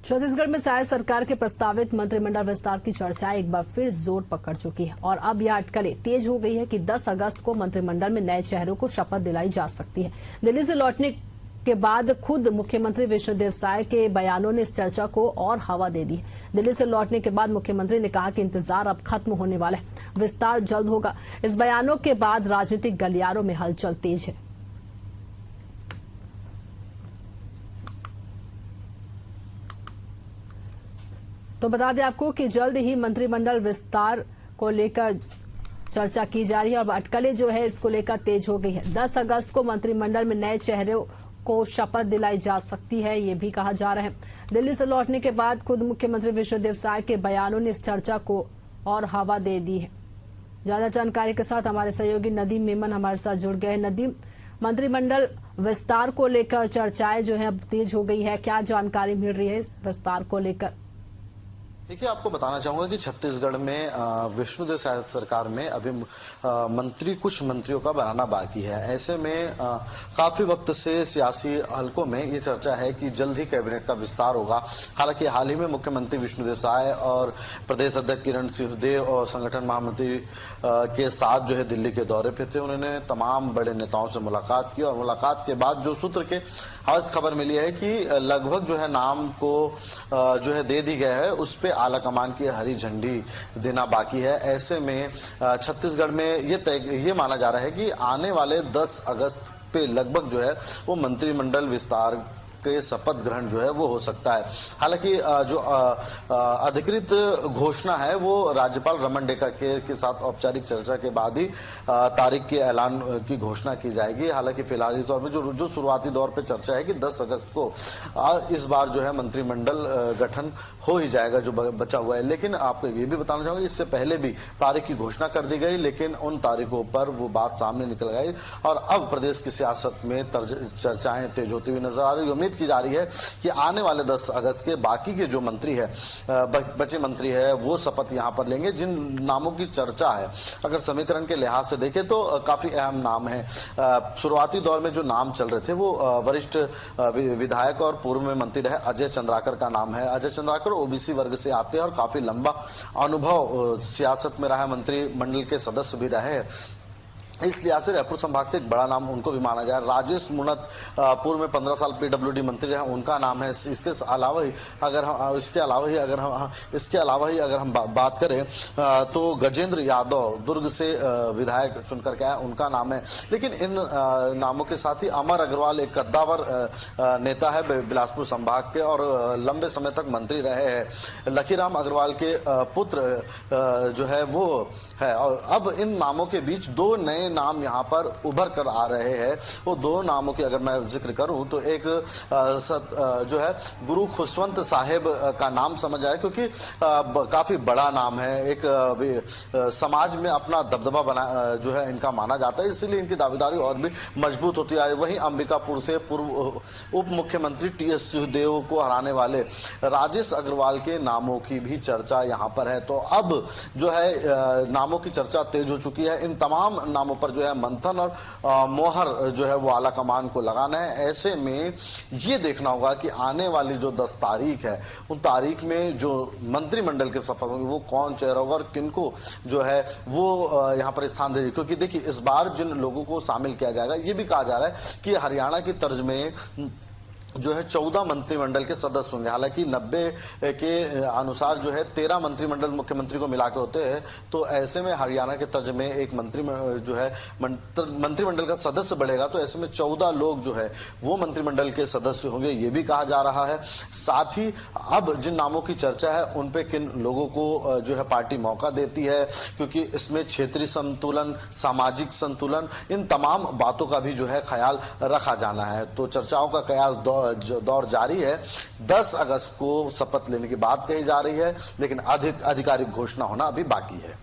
छत्तीसगढ़ में साय सरकार के प्रस्तावित मंत्रिमंडल विस्तार की चर्चा एक बार फिर जोर पकड़ चुकी है और अब यह अटकलें तेज हो गई है कि 10 अगस्त को मंत्रिमंडल में नए चेहरों को शपथ दिलाई जा सकती है। दिल्ली से लौटने के बाद खुद मुख्यमंत्री विष्णुदेव साय के बयानों ने इस चर्चा को और हवा दे दी है। दिल्ली से लौटने के बाद मुख्यमंत्री ने कहा कि इंतजार अब खत्म होने वाला है, विस्तार जल्द होगा। इस बयानों के बाद राजनीतिक गलियारों में हलचल तेज है। तो बता दें आपको कि जल्द ही मंत्रिमंडल विस्तार को लेकर चर्चा की जा रही है और अटकलें जो है इसको लेकर तेज हो गई है। 10 अगस्त को मंत्रिमंडल में नए चेहरों को शपथ दिलाई जा सकती है, ये भी कहा जा रहा है। दिल्ली से लौटने के बाद खुद मुख्यमंत्री विष्णुदेव साय के बयानों ने इस चर्चा को और हवा दे दी है। ज्यादा जानकारी के साथ हमारे सहयोगी नदीम मेमन हमारे साथ जुड़ गए हैं। नदीम, मंत्रिमंडल विस्तार को लेकर चर्चाएं जो है अब तेज हो गई है, क्या जानकारी मिल रही है इस विस्तार को लेकर? देखिए, आपको बताना चाहूंगा कि छत्तीसगढ़ में विष्णुदेव साय सरकार में अभी कुछ मंत्रियों का बनाना बाकी है। ऐसे में काफी वक्त से सियासी हलकों में ये चर्चा है कि जल्द ही कैबिनेट का विस्तार होगा। हालांकि हाल ही में मुख्यमंत्री विष्णुदेव साय और प्रदेश अध्यक्ष किरण सिंहदेव और संगठन महामंत्री के साथ जो है दिल्ली के दौरे पे थे। उन्होंने तमाम बड़े नेताओं से मुलाकात की और मुलाकात के बाद जो सूत्र के आज खबर मिली है कि लगभग जो है नाम को जो है दे दी गया है, उस पे आला कमान की हरी झंडी देना बाकी है। ऐसे में छत्तीसगढ़ में ये माना जा रहा है कि आने वाले 10 अगस्त पे लगभग जो है वो मंत्रिमंडल विस्तार के शपथ ग्रहण जो है वो हो सकता है। हालांकि जो अधिकृत घोषणा है वो राज्यपाल रमन डेका के साथ औपचारिक चर्चा के बाद ही तारीख के ऐलान की घोषणा की जाएगी। हालांकि फिलहाल इस दौर में जो शुरुआती दौर पे चर्चा है कि 10 अगस्त को इस बार जो है मंत्रिमंडल गठन हो ही जाएगा जो बचा हुआ है। लेकिन आपको ये भी बताना चाहूंगा, इससे पहले भी तारीख की घोषणा कर दी गई, लेकिन उन तारीखों पर वो बात सामने निकल गई और अब प्रदेश की सियासत में चर्चाएं तेज होती हुई नजर आ रही है। उम्मीद की जा रही है कि आने वाले 10 अगस्त के बाकी के जो मंत्री है, बचे मंत्री है, वो शपथ यहां पर लेंगे। जिन नामों की चर्चा है, अगर समीकरण के लिहाज से देखें तो काफी अहम नाम है। शुरुआती दौर में जो नाम चल रहे थे वो वरिष्ठ विधायक और पूर्व में मंत्री रहे अजय चंद्राकर का नाम है। अजय चंद्राकर ओबीसी वर्ग से आते हैं और काफी लंबा अनुभव सियासत में रहा, मंत्रिमंडल के सदस्य भी रहे। इस लिहाज से रायपुर संभाग से एक बड़ा नाम उनको भी माना जाए। राजेश मुणत पूर्व में 15 साल पीडब्ल्यूडी मंत्री रहे, उनका नाम है। इसके अलावा ही अगर हम बात करें तो गजेंद्र यादव दुर्ग से विधायक चुनकर के आए, उनका नाम है। लेकिन इन नामों के साथ ही अमर अग्रवाल एक कद्दावर नेता है बिलासपुर संभाग के और लंबे समय तक मंत्री रहे हैं। लखीराम अग्रवाल के पुत्र जो है वो है। और अब इन नामों के बीच दो नए नाम यहां पर उभर कर आ रहे हैं। वो दो नामों की अगर मैं जिक्र करूं तो एक जो है गुरु खुशवंत साहेब का नाम समझ आए, क्योंकि काफी बड़ा नाम है। एक समाज में अपना दबदबा बना जो है इनका माना जाता है, इसीलिए इनकी दावेदारी और भी मजबूत होती आ रही है। वहीं अंबिकापुर से पूर्व उप मुख्यमंत्री टीएस सिंहदेव को हराने वाले राजेश अग्रवाल के नामों की भी चर्चा यहां पर है। तो अब जो है नामों की चर्चा तेज हो चुकी है। इन तमाम नामों पर जो है मंथन और मोहर जो है वो आला कमान को लगाना है। ऐसे में ये देखना होगा कि आने वाली जो 10 तारीख है, उन तारीख में जो मंत्रिमंडल के शपथ होंगे वो कौन चेहरा होगा और किनको जो है वो यहाँ पर स्थान देगी। क्योंकि देखिए, इस बार जिन लोगों को शामिल किया जाएगा, ये भी कहा जा रहा है कि हरियाणा की तर्ज में जो है 14 मंत्रिमंडल के सदस्य होंगे। हालांकि 90 के अनुसार जो है 13 मंत्रिमंडल मुख्यमंत्री को मिला के होते हैं। तो ऐसे में हरियाणा के तर्ज में एक मंत्रिमंडल का सदस्य बढ़ेगा, तो ऐसे में 14 लोग जो है वो मंत्रिमंडल के सदस्य होंगे, ये भी कहा जा रहा है। साथ ही अब जिन नामों की चर्चा है उन पे किन लोगों को जो है पार्टी मौका देती है, क्योंकि इसमें क्षेत्रीय संतुलन, सामाजिक संतुलन, इन तमाम बातों का भी जो है ख्याल रखा जाना है। तो चर्चाओं का कयास दौर जारी है। 10 अगस्त को शपथ लेने की बात कही जा रही है, लेकिन आधिकारिक घोषणा होना अभी बाकी है।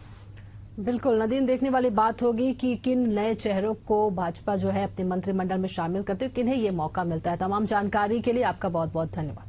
बिल्कुल नदीम, देखने वाली बात होगी कि किन नए चेहरों को भाजपा जो है अपने मंत्रिमंडल में शामिल करते हुए किन्हें ये मौका मिलता है। तमाम जानकारी के लिए आपका बहुत बहुत धन्यवाद।